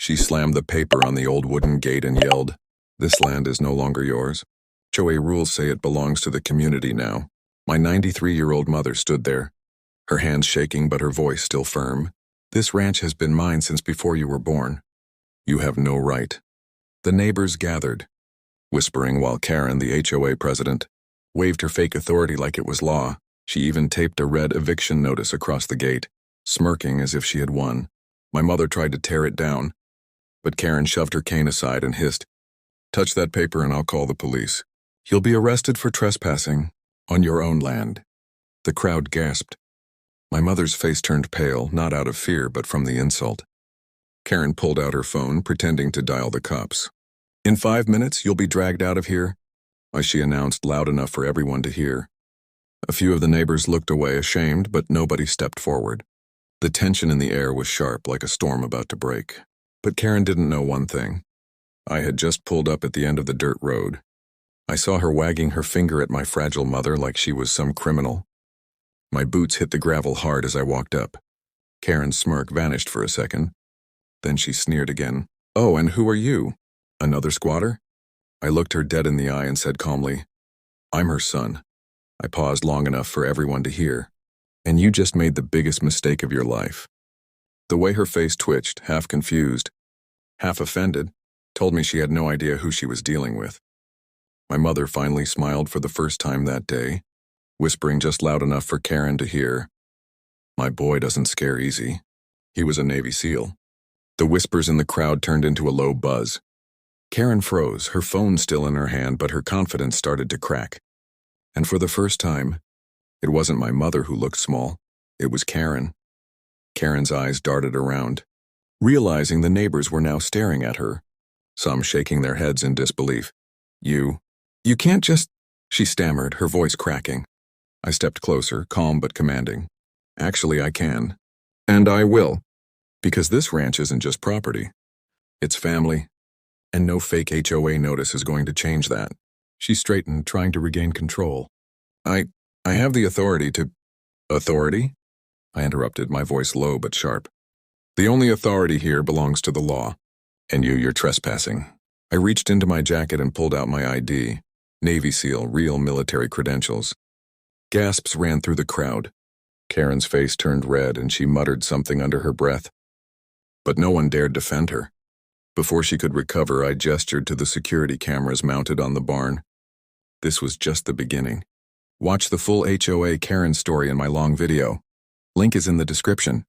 She slammed the paper on the old wooden gate and yelled, "This land is no longer yours. HOA rules say it belongs to the community now." My 93-year-old mother stood there, her hands shaking but her voice still firm. "This ranch has been mine since before you were born. You have no right." The neighbors gathered, whispering while Karen, the HOA president, waved her fake authority like it was law. She even taped a red eviction notice across the gate, smirking as if she had won. My mother tried to tear it down, but Karen shoved her cane aside and hissed, "Touch that paper and I'll call the police. You'll be arrested for trespassing on your own land." The crowd gasped. My mother's face turned pale, not out of fear, but from the insult. Karen pulled out her phone, pretending to dial the cops. "In 5 minutes, you'll be dragged out of here," she announced loud enough for everyone to hear. A few of the neighbors looked away, ashamed, but nobody stepped forward. The tension in the air was sharp, like a storm about to break. But Karen didn't know one thing. I had just pulled up at the end of the dirt road. I saw her wagging her finger at my fragile mother like she was some criminal. My boots hit the gravel hard as I walked up. Karen's smirk vanished for a second. Then she sneered again. "Oh, and who are you? Another squatter?" I looked her dead in the eye and said calmly, "I'm her son." I paused long enough for everyone to hear. "And you just made the biggest mistake of your life." The way her face twitched, half confused, half offended, told me she had no idea who she was dealing with. My mother finally smiled for the first time that day, whispering just loud enough for Karen to hear, "My boy doesn't scare easy. He was a Navy SEAL." The whispers in the crowd turned into a low buzz. Karen froze, her phone still in her hand, but her confidence started to crack. And for the first time, it wasn't my mother who looked small, it was Karen. Karen's eyes darted around, realizing the neighbors were now staring at her, some shaking their heads in disbelief. You can't just," she stammered, her voice cracking. I stepped closer, calm but commanding. "Actually, I can. And I will. Because this ranch isn't just property. It's family. And no fake HOA notice is going to change that." She straightened, trying to regain control. I have the authority to—" "Authority?" I interrupted, my voice low but sharp. "The only authority here belongs to the law. And you're trespassing." I reached into my jacket and pulled out my ID. Navy SEAL, real military credentials. Gasps ran through the crowd. Karen's face turned red and she muttered something under her breath. But no one dared defend her. Before she could recover, I gestured to the security cameras mounted on the barn. This was just the beginning. Watch the full HOA Karen story in my long video. Link is in the description.